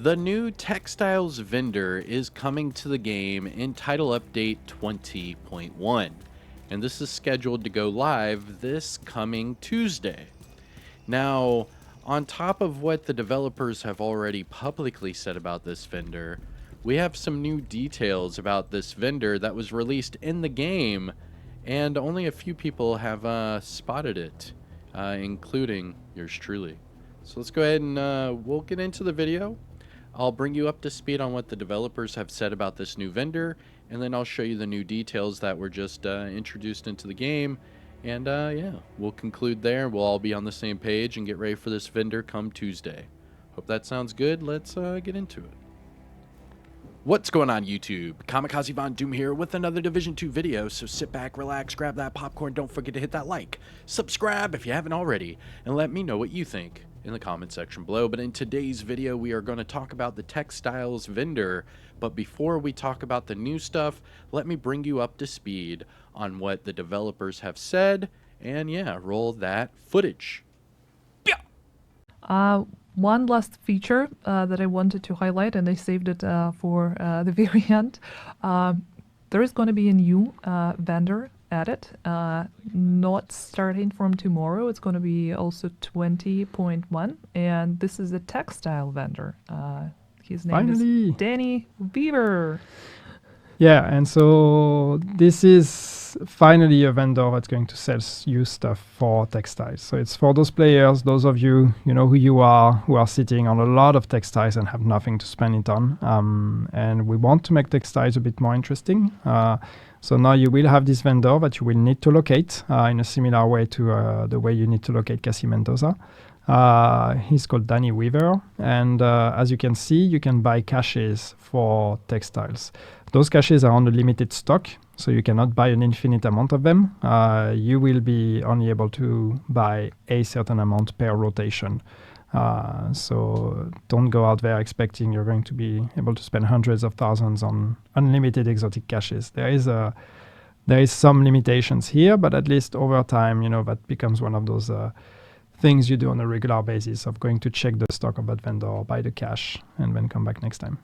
The new Textiles vendor is coming to the game in Title Update 20.1, and this is scheduled to go live this coming Tuesday. Now, on top of what the developers have already publicly said about this vendor, we have some new details about this vendor that was released in the game, and only a few people have spotted it, including yours truly. So let's go ahead and we'll get into the video. I'll bring you up to speed on what the developers have said about this new vendor, and then I'll show you the new details that were just introduced into the game. And yeah, we'll conclude there. We'll all be on the same page and get ready for this vendor come Tuesday. Hope that sounds good. Let's get into it. What's going on, YouTube? Kamikaze Von Doom here with another Division 2 video, so sit back, relax, grab that popcorn, don't forget to hit that like, subscribe if you haven't already, and let me know what you think in the comment section below. But in today's video, we are going to talk about the Textiles vendor, but before we talk about the new stuff, let me bring you up to speed on what the developers have said, and yeah, roll that footage. One last feature that I wanted to highlight, and I saved it for the very end. There is going to be a new vendor added, not starting from tomorrow. It's going to be also 20.1, and this is a textile vendor. His name is Danny Weaver. Yeah, and so this is finally a vendor that's going to sell you stuff for textiles. So it's for those players, those of you, you know who you are, who are sitting on a lot of textiles and have nothing to spend it on. And we want to make textiles a bit more interesting. So now you will have this vendor that you will need to locate in a similar way to the way you need to locate Cassie Mendoza. He's called Danny Weaver, and as you can see, you can buy caches for textiles. Those caches are on a limited stock, so you cannot buy an infinite amount of them. You will be only able to buy a certain amount per rotation. So don't go out there expecting you're going to be able to spend hundreds of thousands on unlimited exotic caches. There is some limitations here, but at least over time, that becomes one of those things you do on a regular basis of going to check the stock of that vendor, buy the cache, and then come back next time.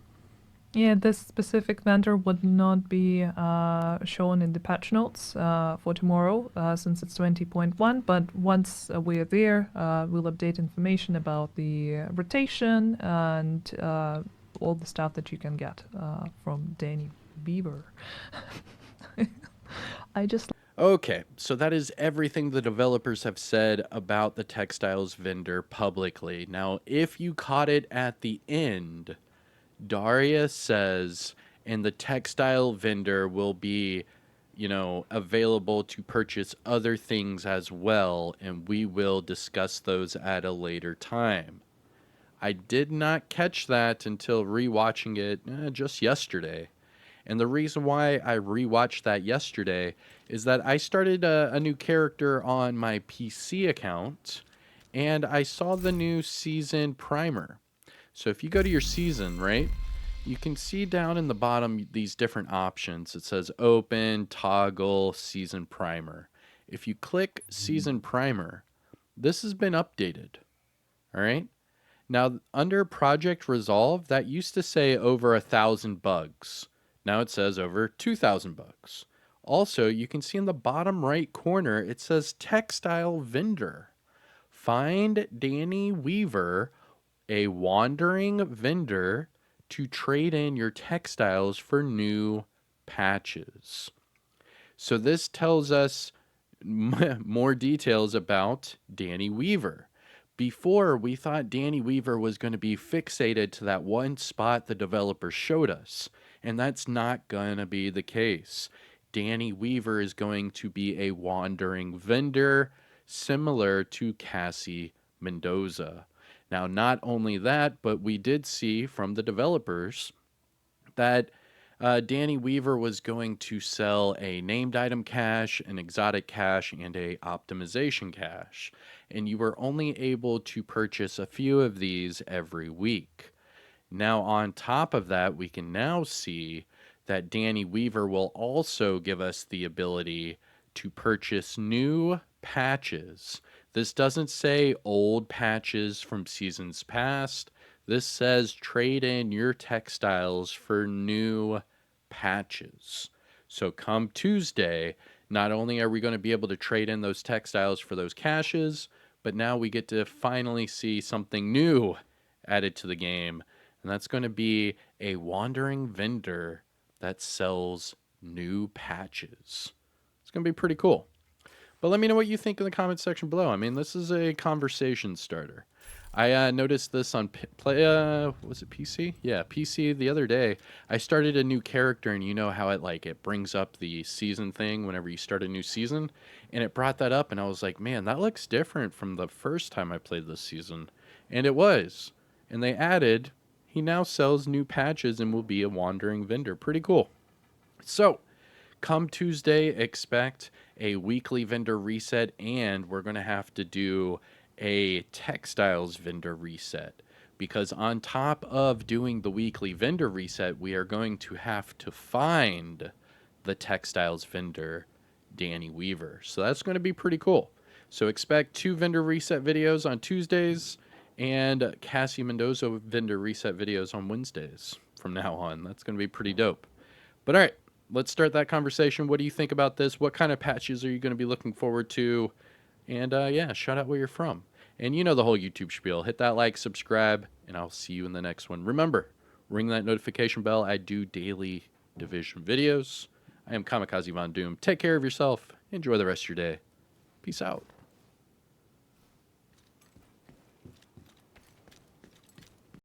Yeah, this specific vendor would not be shown in the patch notes for tomorrow since it's 20.1, but once we're there, we'll update information about the rotation and all the stuff that you can get from Danny Weaver. Okay, so that is everything the developers have said about the Textiles vendor publicly. Now, if you caught it at the end, Daria says, and the textile vendor will be, available to purchase other things as well, and we will discuss those at a later time. I did not catch that until rewatching it just yesterday. And the reason why I rewatched that yesterday is that I started a new character on my PC account, and I saw the new season primer. So if you go to your season, right, you can see down in the bottom these different options. It says open, toggle, season primer. If you click season primer, this has been updated. All right. Now, under Project Resolve, that used to say over 1,000 bugs. Now it says over 2,000 bugs. Also, you can see in the bottom right corner, it says Textile Vendor. Find Danny Weaver, a wandering vendor, to trade in your textiles for new patches. So this tells us more details about Danny Weaver. Before, we thought Danny Weaver was going to be fixated to that one spot the developer showed us, and that's not going to be the case. Danny Weaver is going to be a wandering vendor, similar to Cassie Mendoza. Now, not only that, but we did see from the developers that Danny Weaver was going to sell a named item cache, an exotic cache, and a optimization cache. And you were only able to purchase a few of these every week. Now, on top of that, we can now see that Danny Weaver will also give us the ability to purchase new patches. This doesn't say old patches from seasons past. This says trade in your textiles for new patches. So come Tuesday, not only are we going to be able to trade in those textiles for those caches, but now we get to finally see something new added to the game. And that's going to be a wandering vendor that sells new patches. It's going to be pretty cool. But let me know what you think in the comment section below. I mean, this is a conversation starter. I noticed this on was it PC? Yeah, PC the other day. I started a new character, and you know how it brings up the season thing whenever you start a new season, and it brought that up, and I was like, man, that looks different from the first time I played this season, and it was. And they added, he now sells new patches and will be a wandering vendor. Pretty cool. So, come Tuesday, expect a weekly vendor reset, and we're going to have to do a textiles vendor reset. Because on top of doing the weekly vendor reset, we are going to have to find the textiles vendor, Danny Weaver. So that's going to be pretty cool. So expect 2 vendor reset videos on Tuesdays and Cassie Mendoza vendor reset videos on Wednesdays from now on. That's going to be pretty dope. But all right, let's start that conversation. What do you think about this? What kind of patches are you going to be looking forward to? And yeah, shout out where you're from. And you know the whole YouTube spiel. Hit that like, subscribe, and I'll see you in the next one. Remember, ring that notification bell. I do daily Division videos. I am Kamikaze Von Doom. Take care of yourself. Enjoy the rest of your day. Peace out.